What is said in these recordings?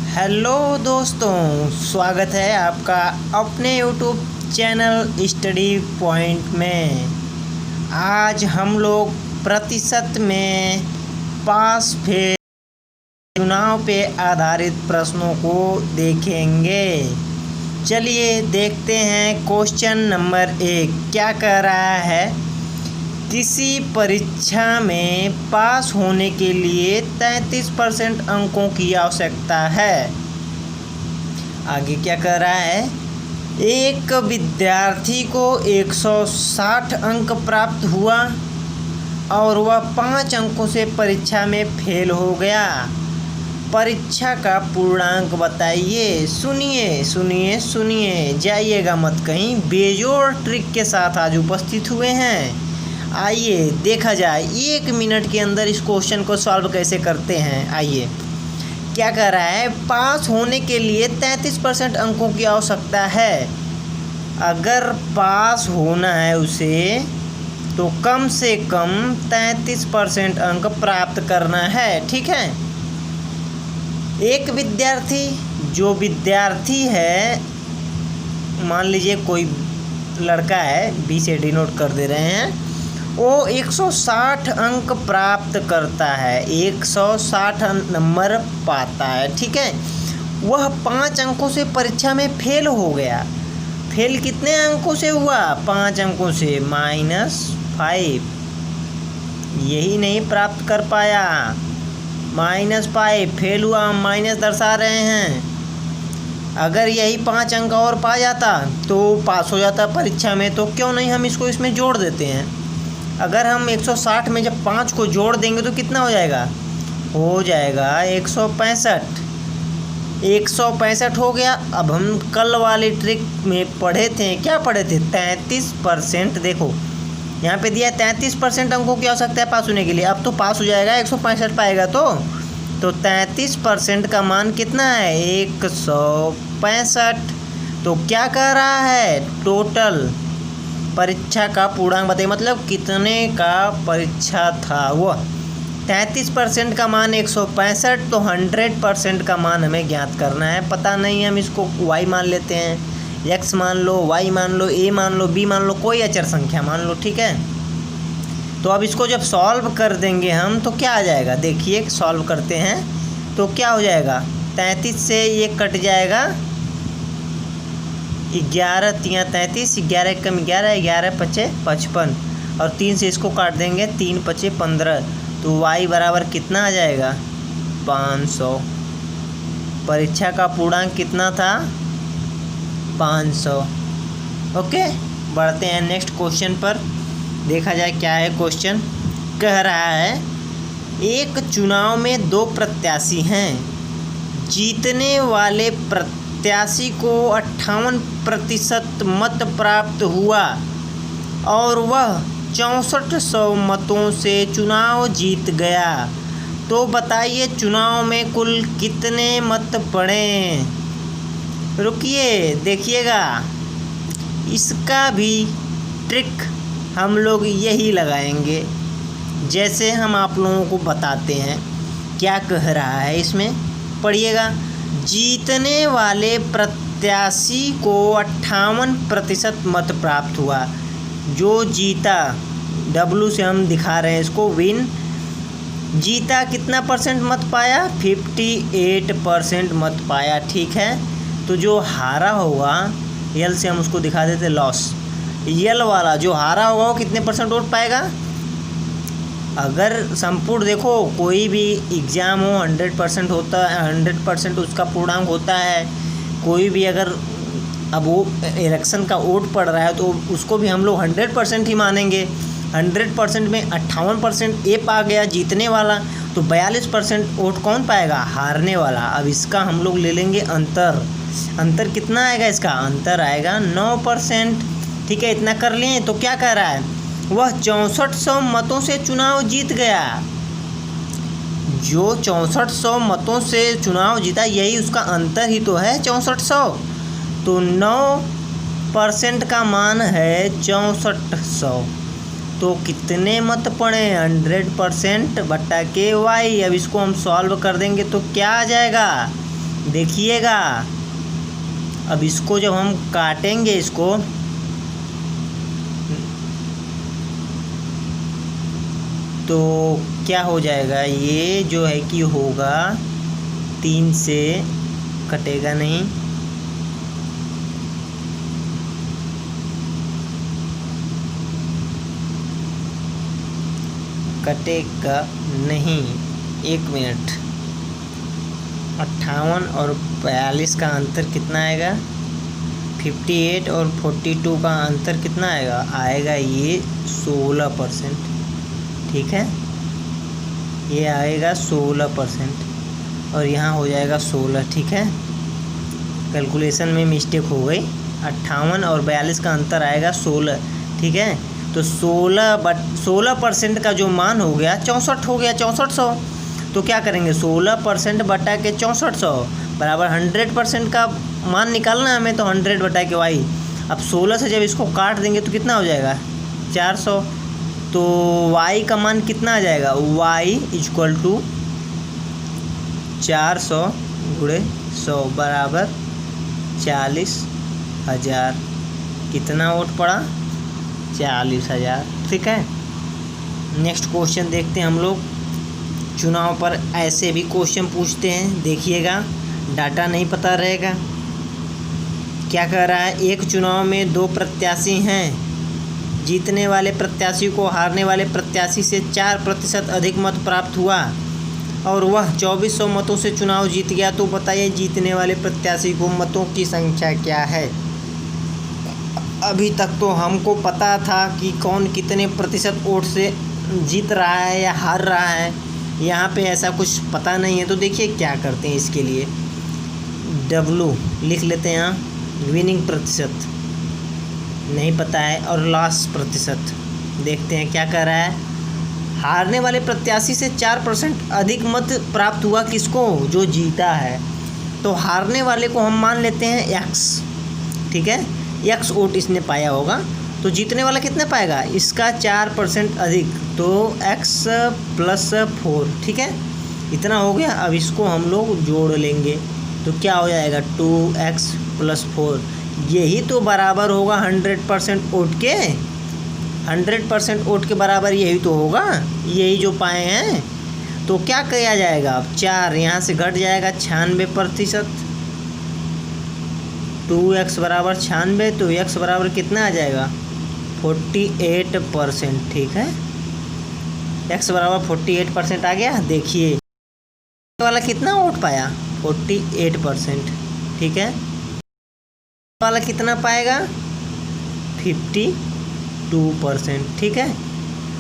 Hello दोस्तों, स्वागत है आपका अपने यूट्यूब चैनल स्टडी पॉइंट में। आज हम लोग प्रतिशत में पास फेल चुनाव पे आधारित प्रश्नों को देखेंगे। चलिए देखते हैं। क्वेश्चन नंबर 1 क्या कह रहा है? किसी परीक्षा में पास होने के लिए 33% अंकों की आवश्यकता है। आगे क्या कह रहा है? एक विद्यार्थी को 160 अंक प्राप्त हुआ और वह 5 अंकों से परीक्षा में फेल हो गया। परीक्षा का पूर्णांक बताइए। सुनिए, जाइएगा मत कहीं। बेजोड़ ट्रिक के साथ आज उपस्थित हुए हैं। आइए देखा जाए 1 मिनट के अंदर इस क्वेश्चन को सॉल्व कैसे करते हैं। आइए, क्या कह रहा है? पास होने के लिए 33% अंकों की आवश्यकता है। अगर पास होना है उसे तो कम से कम 33% अंक प्राप्त करना है। ठीक है। एक विद्यार्थी, जो विद्यार्थी है, मान लीजिए कोई लड़का है, बी से डिनोट कर दे रहे हैं, वो 160 अंक प्राप्त करता है, 160 नंबर पाता है। ठीक है। वह 5 अंकों से परीक्षा में फेल हो गया। फेल कितने अंकों से हुआ? 5 अंकों से, -5। यही नहीं प्राप्त कर पाया, -5 फेल हुआ, माइनस दर्शा रहे हैं। अगर यही 5 अंक और पा जाता तो पास हो जाता परीक्षा में। तो क्यों नहीं हम इसको इसमें जोड़ देते हैं। अगर हम 160 में जब 5 को जोड़ देंगे तो कितना हो जाएगा? हो जाएगा 165। 165 हो गया। अब हम कल वाली ट्रिक में पढ़े थे, क्या पढ़े थे? 33%। देखो यहाँ पे दिया 33% अंकों की आवश्यकता है पास होने के लिए। अब तो पास हो जाएगा, 165 पाएगा तो 33% का मान कितना है? 165। तो क्या कह रहा है? टोटल परीक्षा का पूर्णांक बताइए, मतलब कितने का परीक्षा था वह। 33% का मान 165, तो 100% का मान हमें ज्ञात करना है। पता नहीं, हम इसको y मान लेते हैं। x मान लो, y मान लो, a मान लो, b मान लो, कोई अचर संख्या मान लो। ठीक है। तो अब इसको जब सॉल्व कर देंगे हम तो क्या आ जाएगा? देखिए सॉल्व करते हैं तो क्या हो जाएगा? 33 से ये कट जाएगा, 11 तियाँ 33, 11 कम 11, 11 पचे 55, और 3 से इसको काट देंगे, 3 पचे 15। तो y बराबर कितना आ जाएगा? 500। परीक्षा का पूर्णांक कितना था? 500। ओके, बढ़ते हैं नेक्स्ट क्वेश्चन पर। देखा जाए क्या है क्वेश्चन। कह रहा है एक चुनाव में 2 प्रत्याशी हैं। जीतने वाले प्रत्याशी को 58% मत प्राप्त हुआ और वह 6400 मतों से चुनाव जीत गया। तो बताइए चुनाव में कुल कितने मत पड़े? रुकिए, देखिएगा, इसका भी ट्रिक हम लोग यही लगाएंगे जैसे हम आप लोगों को बताते हैं। क्या कह रहा है इसमें? पढ़िएगा। जीतने वाले प्रत्याशी को 58% मत प्राप्त हुआ। जो जीता, W से हम दिखा रहे हैं इसको, विन। जीता कितना परसेंट मत पाया? 58% मत पाया। ठीक है। तो जो हारा होगा, L से हम उसको दिखा देते लॉस। L वाला जो हारा होगा वो कितने परसेंट वोट पाएगा? अगर संपूर्ण देखो, कोई भी एग्ज़ाम हो 100% होता है, 100% उसका पूर्णांक होता है। कोई भी अगर अब वो इलेक्शन का वोट पड़ रहा है तो उसको भी हम लोग 100% ही मानेंगे। 100% में 58% ए पा गया जीतने वाला, तो 42% वोट कौन पाएगा? हारने वाला। अब इसका हम लोग ले लेंगे अंतर कितना आएगा? इसका अंतर आएगा 9%। ठीक है, इतना कर लिए। तो क्या कह रहा है? वह 6400 मतों से चुनाव जीत गया। जो 6400 मतों से चुनाव जीता, यही उसका अंतर ही तो है, 6400। तो 9% का मान है 6400। तो कितने मत पड़े? 100% बट्टा के वाई। अब इसको हम सॉल्व कर देंगे तो क्या आ जाएगा? देखिएगा, अब इसको जब हम काटेंगे इसको, तो क्या हो जाएगा, ये जो है कि होगा 3 से कटेगा नहीं, कटेगा नहीं। 1 मिनट, 58 और 42 का अंतर कितना आएगा, 58 और 42 का अंतर कितना आएगा, आएगा ये 16%। ठीक है, ये आएगा 16% और यहाँ हो जाएगा 16। ठीक है, कैलकुलेशन में मिस्टेक हो गई। 58 और 42 का अंतर आएगा 16। ठीक है, तो 16% का जो मान हो गया 64 हो गया, 6400। तो क्या करेंगे, 16% बटा के 6400 बराबर 100% का मान निकालना है हमें, तो 100 बटा के y। अब 16 से जब इसको काट देंगे तो कितना हो जाएगा, 400। तो y का मान कितना आ जाएगा, y इक्वल टू 400 गुणे 100 बराबर 40,000। कितना वोट पड़ा, 40,000। ठीक है, नेक्स्ट क्वेश्चन देखते हैं हम लोग। चुनाव पर ऐसे भी क्वेश्चन पूछते हैं, देखिएगा, डाटा नहीं पता रहेगा। क्या कह रहा है, एक चुनाव में 2 प्रत्याशी हैं, जीतने वाले प्रत्याशी को हारने वाले प्रत्याशी से 4% अधिक मत प्राप्त हुआ और वह 2400 मतों से चुनाव जीत गया। तो बताइए जीतने वाले प्रत्याशी को मतों की संख्या क्या है। अभी तक तो हमको पता था कि कौन कितने प्रतिशत वोट से जीत रहा है या हार रहा है, यहाँ पे ऐसा कुछ पता नहीं है। तो देखिए क्या करते हैं, इसके लिए W लिख लेते हैं, यहाँ विनिंग प्रतिशत नहीं पता है और लॉस प्रतिशत। देखते हैं क्या कर रहा है, हारने वाले प्रत्याशी से 4% अधिक मत प्राप्त हुआ, किसको, जो जीता है। तो हारने वाले को हम मान लेते हैं X। ठीक है, X वोट इसने पाया होगा, तो जीतने वाला कितना पाएगा, इसका 4% अधिक, तो X + 4। ठीक है, इतना हो गया। अब इसको हम लोग जोड़ लेंगे तो क्या हो जाएगा, 2X + 4। यही तो बराबर होगा 100% वोट के, 100% वोट के बराबर यही तो होगा, यही जो पाए हैं। तो क्या किया जाएगा, अब 4 यहाँ से घट जाएगा, 96%। 2x बराबर 96, तो x बराबर कितना आ जाएगा, 48%। ठीक है, x बराबर 48% आ गया। देखिए वाला कितना वोट पाया, 48%। ठीक है, वाला कितना पाएगा, 52%। ठीक है,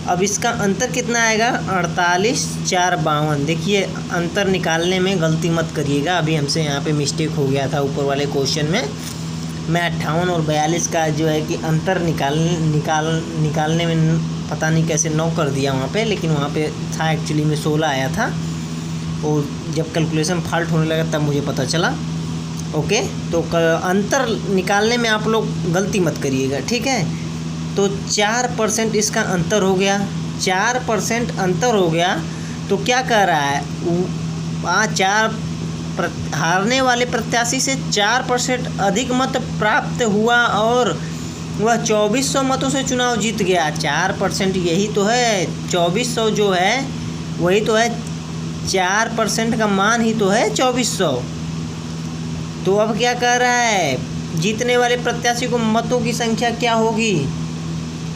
अब इसका अंतर कितना आएगा, 48, 4, 52। देखिए अंतर निकालने में गलती मत करिएगा, अभी हमसे यहाँ पे मिस्टेक हो गया था ऊपर वाले क्वेश्चन में। मैं 58 और 42 का जो है कि अंतर निकालने में पता नहीं कैसे 9 कर दिया वहाँ पे, लेकिन वहाँ पे था एक्चुअली में 16 आया था, और जब कैलकुलेशन फॉल्ट होने लगा तब मुझे पता चला। ओके, तो अंतर निकालने में आप लोग गलती मत करिएगा। ठीक है, तो 4% इसका अंतर हो गया, 4% अंतर हो गया। तो क्या कह रहा है, हारने वाले प्रत्याशी से 4% अधिक मत प्राप्त हुआ और वह 2400 मतों से चुनाव जीत गया। 4% यही तो है, 2400 जो है वही तो है, 4% का मान ही तो है 2400। तो अब क्या कह रहा है, जीतने वाले प्रत्याशी को मतों की संख्या क्या होगी।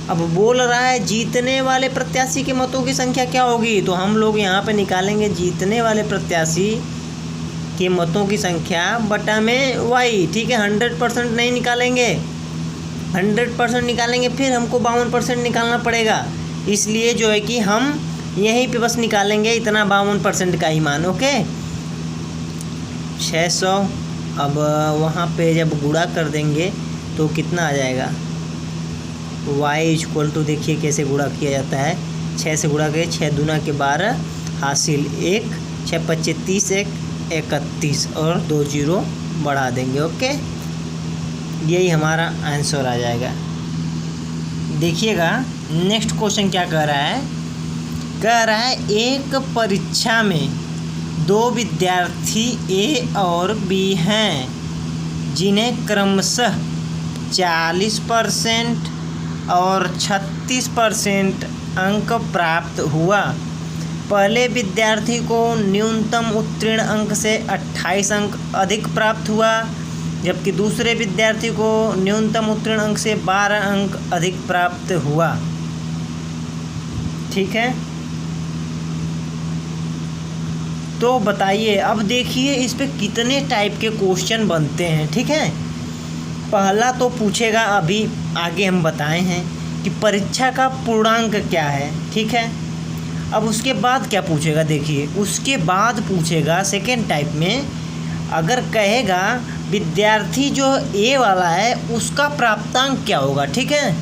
अब बोल रहा है जीतने वाले प्रत्याशी के मतों की संख्या क्या होगी, तो हम लोग यहाँ पे निकालेंगे जीतने वाले प्रत्याशी के मतों की संख्या बटा में y। ठीक है, 100% नहीं निकालेंगे, 100% निकालेंगे फिर हमको 52% निकालना पड़ेगा, इसलिए जो है कि हम यहीं पे बस निकालेंगे इतना 52% का ही मान। ओके, 600। अब वहाँ पे जब गुणा कर देंगे तो कितना आ जाएगा, y देखिए कैसे गुणा किया जाता है, 6 से गुणा करें, 6 दूना के 12 हासिल 1, 6 25 30, 31 और 2 0 बढ़ा देंगे। ओके, यही हमारा आंसर आ जाएगा। देखिएगा नेक्स्ट क्वेश्चन क्या कह रहा है, कह रहा है एक परीक्षा में दो विद्यार्थी ए और बी हैं जिन्हें क्रमशः 40% और 36% अंक प्राप्त हुआ। पहले विद्यार्थी को न्यूनतम उत्तीर्ण अंक से 28 अंक अधिक प्राप्त हुआ, जबकि दूसरे विद्यार्थी को न्यूनतम उत्तीर्ण अंक से 12 अंक अधिक प्राप्त हुआ। ठीक है, तो बताइए, अब देखिए इस पे कितने टाइप के क्वेश्चन बनते हैं। ठीक है, पहला तो पूछेगा, अभी आगे हम बताए हैं कि परीक्षा का पूर्णांक क्या है। ठीक है, अब उसके बाद क्या पूछेगा, देखिए उसके बाद पूछेगा सेकेंड टाइप में, अगर कहेगा विद्यार्थी जो ए वाला है उसका प्राप्तांक क्या होगा। ठीक है,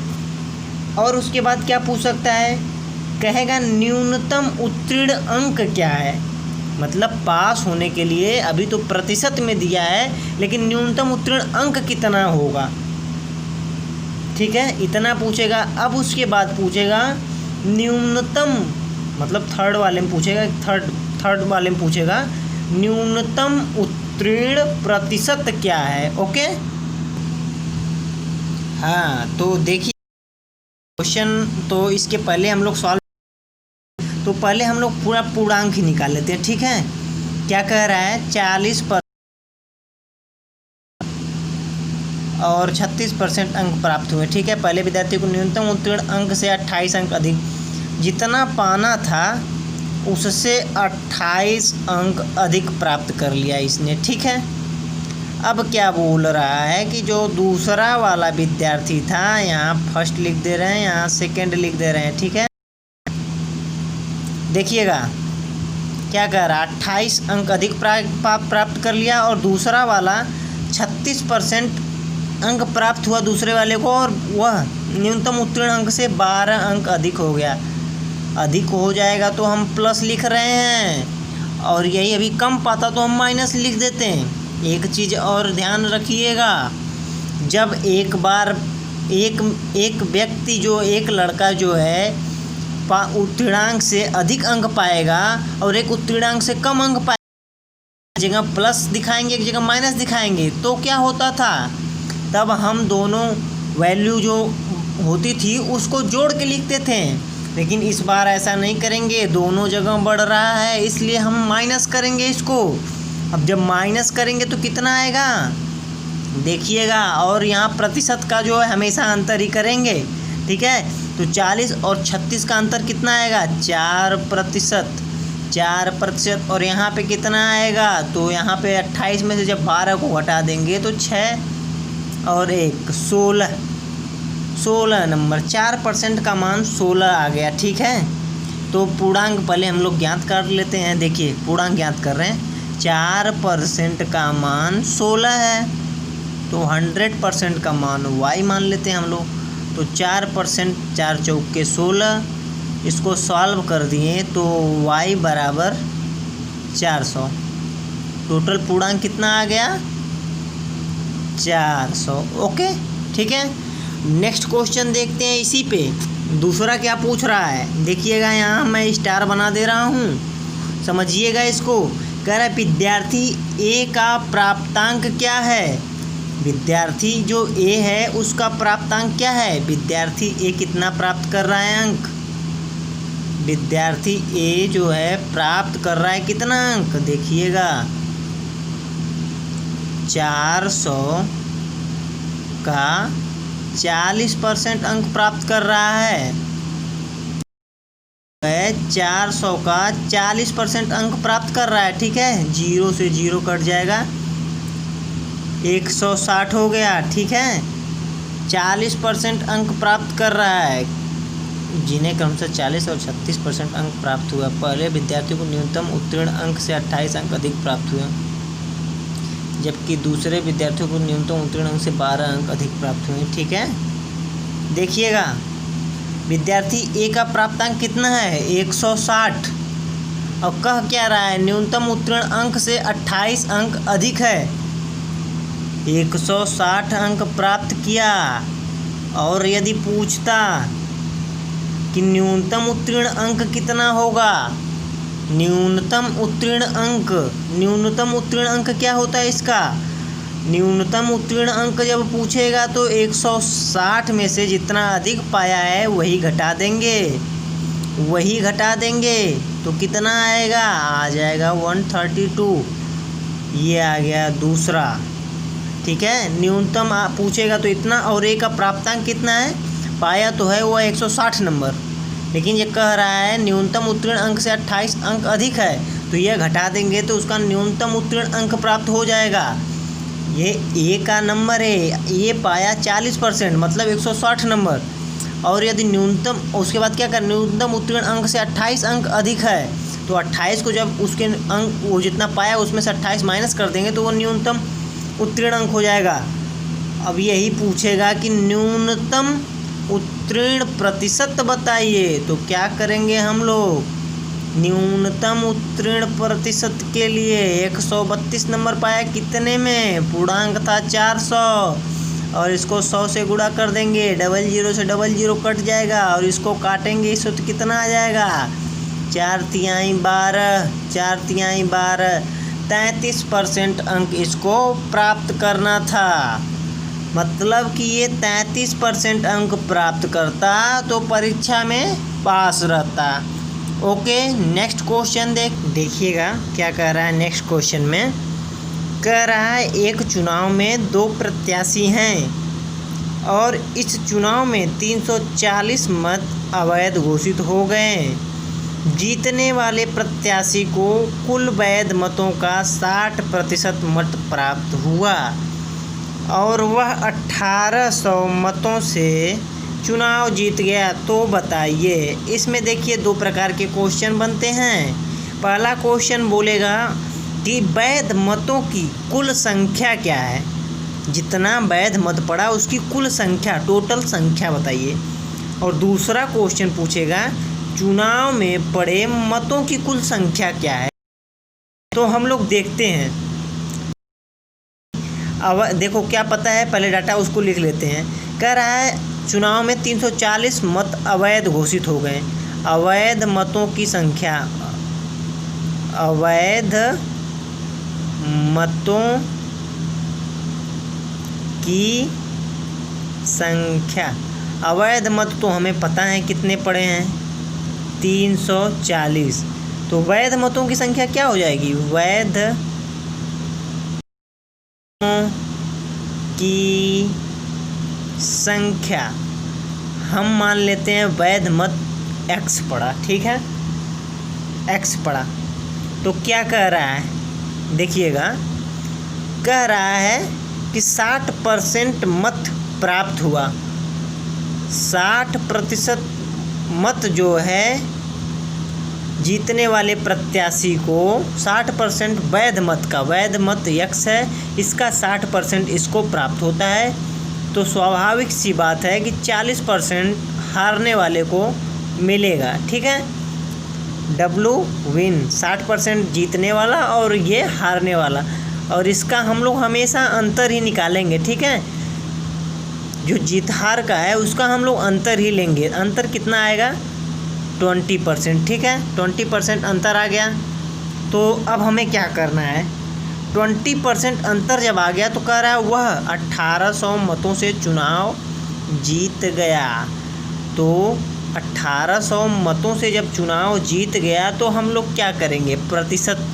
और उसके बाद क्या पूछ सकता है, कहेगा न्यूनतम उत्तीर्ण अंक क्या है, मतलब पास होने के लिए अभी तो प्रतिशत में दिया है लेकिन न्यूनतम उत्तीर्ण अंक कितना होगा। ठीक है, इतना पूछेगा। अब उसके बाद पूछेगा न्यूनतम, मतलब थर्ड वाले में पूछेगा, थर्ड वाले में पूछेगा न्यूनतम उत्तीर्ण प्रतिशत क्या है। ओके, हाँ, तो देखिए क्वेश्चन, तो इसके पहले हम लोग सॉल्व, तो पहले हम लोग पूरा पूर्णांक ही निकाल लेते हैं। ठीक है, क्या कह रहा है, 40% और 36% अंक प्राप्त हुए। ठीक है, पहले विद्यार्थी को न्यूनतम उत्तीर्ण अंक से 28 अंक अधिक, जितना पाना था उससे 28 अंक अधिक प्राप्त कर लिया इसने। ठीक है, अब क्या बोल रहा है कि जो दूसरा वाला विद्यार्थी था, यहाँ फर्स्ट लिख दे रहे हैं, यहाँ सेकंड लिख दे रहे हैं। ठीक है, देखिएगा क्या कह रहा है, 28 अंक अधिक प्राप्त कर लिया, और दूसरा वाला 36% अंक प्राप्त हुआ दूसरे वाले को, और वह न्यूनतम उत्तीर्ण अंक से 12 अंक अधिक हो गया। अधिक हो जाएगा तो हम प्लस लिख रहे हैं, और यही अभी कम पाता तो हम माइनस लिख देते हैं। एक चीज़ और ध्यान रखिएगा, जब एक बार एक व्यक्ति जो एक लड़का जो है उत्तीर्णांक से अधिक अंक पाएगा और एक उत्तीर्णांक से कम अंक पाएगा, एक जगह प्लस दिखाएंगे एक जगह माइनस दिखाएंगे, तो क्या होता था, तब हम दोनों वैल्यू जो होती थी उसको जोड़ के लिखते थे। लेकिन इस बार ऐसा नहीं करेंगे, दोनों जगह बढ़ रहा है इसलिए हम माइनस करेंगे इसको। अब जब माइनस करेंगे तो कितना आएगा, देखिएगा, और यहाँ प्रतिशत का जो है हमेशा अंतर ही करेंगे। ठीक है, तो 40 और 36 का अंतर कितना आएगा, 4%, और यहाँ पे कितना आएगा, तो यहाँ पे 28 में से जब 12 को हटा देंगे तो 6 और 1 16 नंबर, 4% का मान 16 आ गया। ठीक है, तो पूर्णांक पहले हम लोग ज्ञात कर लेते हैं। देखिए पूर्णांक ज्ञात कर रहे हैं, 4% का मान 16 है, तो 100% का मान y मान लेते हैं हम लोग। तो 4%, 4 चौके 16, इसको सॉल्व कर दिए तो y बराबर 400। टोटल पूर्णांक कितना आ गया, 400। ओके, ठीक है, नेक्स्ट क्वेश्चन देखते हैं। इसी पे दूसरा क्या पूछ रहा है, देखिएगा, यहाँ मैं स्टार बना दे रहा हूँ, समझिएगा इसको। कह रहा है विद्यार्थी ए का प्राप्तांक क्या है, विद्यार्थी जो ए है उसका प्राप्तांक क्या है, विद्यार्थी ए कितना प्राप्त कर रहा है अंक, विद्यार्थी ए जो है प्राप्त कर रहा है कितना अंक, देखिएगा 400 का 40% अंक प्राप्त कर रहा है। 400 का 40% अंक प्राप्त कर रहा है। ठीक है, 0 से 0 कट जाएगा, 160 हो गया। ठीक है, 40% अंक प्राप्त कर रहा है, जिन्हें क्रमशः 40 और 36% अंक प्राप्त हुआ। पहले विद्यार्थी को न्यूनतम उत्तीर्ण अंक से 28 अंक अधिक प्राप्त हुए, जबकि दूसरे विद्यार्थियों को न्यूनतम उत्तीर्ण अंक से 12 अंक अधिक प्राप्त हुए। ठीक है, देखिएगा विद्यार्थी ए का प्राप्तांक कितना है, 160, और कह क्या रहा है, न्यूनतम उत्तीर्ण अंक से 28 अंक अधिक है। 160 अंक प्राप्त किया, और यदि पूछता कि न्यूनतम उत्तीर्ण अंक कितना होगा, न्यूनतम उत्तीर्ण अंक, न्यूनतम उत्तीर्ण अंक क्या होता है इसका? न्यूनतम उत्तीर्ण अंक जब पूछेगा तो 160 में से जितना अधिक पाया है वही घटा देंगे, वही घटा देंगे। तो कितना आएगा? आ जाएगा 132। ये आ गया दूसरा। ठीक है, न्यूनतम पूछेगा तो इतना, और ए का प्राप्तांक कितना है? पाया तो है वो 160 नंबर, लेकिन ये कह रहा है न्यूनतम उत्तीर्ण अंक से 28 अंक अधिक है, तो ये घटा देंगे तो उसका न्यूनतम उत्तीर्ण अंक प्राप्त हो जाएगा। ये ए का नंबर है, ये पाया 40% मतलब 160 नंबर, और यदि न्यूनतम, उसके बाद क्या कर, न्यूनतम उत्तीर्ण अंक से 28 अंक अधिक है, तो 28 को जब उसके अंक वो जितना पाया उसमें से 28 माइनस कर देंगे तो वो न्यूनतम उत्तीर्ण अंक हो जाएगा। अब यही पूछेगा कि न्यूनतम उत्तीर्ण प्रतिशत बताइए, तो क्या करेंगे हम लोग? न्यूनतम उत्तीर्ण प्रतिशत के लिए 132 नंबर पाया कितने में? पूर्णांक था 400, और इसको 100 से गुणा कर देंगे, 00 से 00 कट जाएगा, और इसको काटेंगे इसको तो कितना आ जाएगा? 4 तिहाई 12, 4 तिहाई 12, 33% अंक इसको प्राप्त करना था। मतलब कि ये 33% अंक प्राप्त करता तो परीक्षा में पास रहता। ओके, नेक्स्ट क्वेश्चन देखिएगा क्या कह रहा है। नेक्स्ट क्वेश्चन में कह रहा है एक चुनाव में 2 प्रत्याशी हैं और इस चुनाव में 340 मत अवैध घोषित हो गए। जीतने वाले प्रत्याशी को कुल वैध मतों का 60% मत प्राप्त हुआ और वह 1800 मतों से चुनाव जीत गया। तो बताइए, इसमें देखिए 2 प्रकार के क्वेश्चन बनते हैं। पहला क्वेश्चन बोलेगा कि वैध मतों की कुल संख्या क्या है, जितना वैध मत पड़ा उसकी कुल संख्या, टोटल संख्या बताइए। और दूसरा क्वेश्चन पूछेगा चुनाव में पड़े मतों की कुल संख्या क्या है। तो हम लोग देखते हैं। अब देखो क्या पता है, पहले डाटा उसको लिख लेते हैं। कह रहा है चुनाव में 340 मत अवैध घोषित हो गए। अवैध मतों की संख्या, अवैध मतों की संख्या, अवैध मत तो हमें पता है कितने पड़े हैं, 340। तो वैध मतों की संख्या क्या हो जाएगी? वैध की संख्या हम मान लेते हैं वैध मत x पड़ा, ठीक है, x पड़ा। तो क्या कह रहा है देखिएगा, कह रहा है कि 60% मत प्राप्त हुआ। 60% मत जो है जीतने वाले प्रत्याशी को 60% वैध मत का, वैध मत x है, इसका 60% इसको प्राप्त होता है। तो स्वाभाविक सी बात है कि 40% हारने वाले को मिलेगा, ठीक है। डब्लू विन 60% जीतने वाला और ये हारने वाला, और इसका हम लोग हमेशा अंतर ही निकालेंगे, ठीक है। जो जीत हार का है उसका हम लोग अंतर ही लेंगे। अंतर कितना आएगा? 20%, ठीक है। 20% अंतर आ गया। तो अब हमें क्या करना है? 20% अंतर जब आ गया तो कह रहा है वह 1800 मतों से चुनाव जीत गया। तो 1800 मतों से जब चुनाव जीत गया तो हम लोग क्या करेंगे? प्रतिशत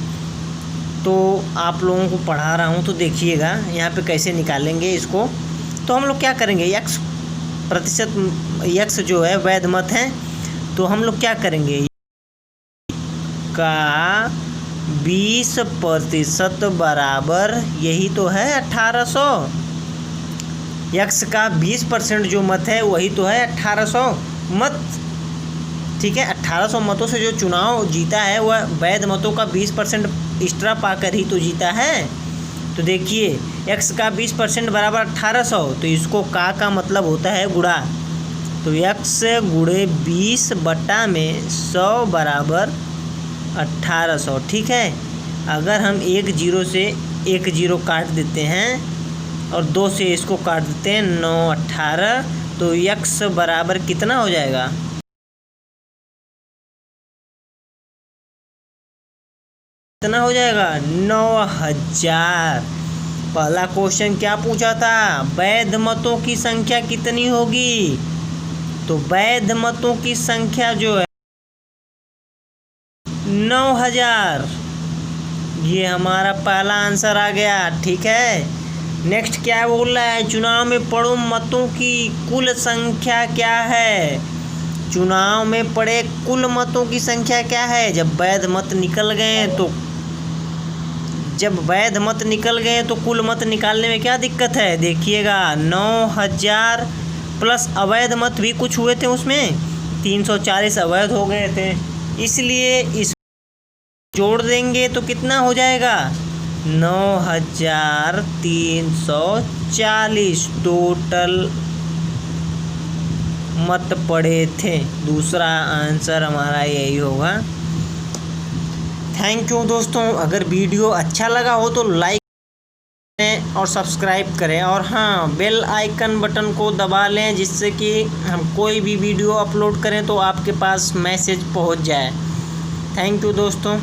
तो आप लोगों को पढ़ा रहा हूँ तो देखिएगा यहाँ पे कैसे निकालेंगे इसको। तो हम लोग क्या करेंगे, x प्रतिशत, x जो है वैध मत है, तो हम लोग क्या करेंगे का 20% बराबर यही तो है 1800। x का 20% जो मत है वही तो है 1800 मत, ठीक है। 1800 मतों से जो चुनाव जीता है वह वैध मतों का 20% एक्स्ट्रा पाकर ही तो जीता है। तो देखिए x का 20% बराबर 1800, तो इसको का मतलब होता है गुणा। तो x गुणे 20 बटा में 100 बराबर 1800, ठीक है। अगर हम 1 0 से 1 0 काट देते हैं और 2 से इसको काट देते हैं, 9 18, तो x बराबर कितना हो जाएगा? कितना हो जाएगा 9000। पहला क्वेश्चन क्या पूछा था, वैध मतों की संख्या कितनी होगी, तो वैध मतों की संख्या जो है 9000। ये हमारा पहला आंसर आ गया। ठीक है, नेक्स्ट क्या बोल रहा है, चुनाव में पड़े मतों की कुल संख्या क्या है। चुनाव में पड़े कुल मतों की संख्या क्या है। जब वैध मत निकल गए तो कुल मत निकालने में क्या दिक्कत है। देखिएगा 9000 प्लस अवैध मत भी कुछ हुए थे, उसमें 340 अवैध हो गए थे, इसलिए इस जोड़ देंगे तो कितना हो जाएगा 9340 टोटल मत पड़े थे। दूसरा आंसर हमारा यही होगा। थैंक यू दोस्तों, अगर वीडियो अच्छा लगा हो तो लाइक करें और सब्सक्राइब करें, और हाँ बेल आइकन बटन को दबा लें, जिससे कि हम कोई भी वीडियो अपलोड करें तो आपके पास मैसेज पहुंच जाए। थैंक यू दोस्तों।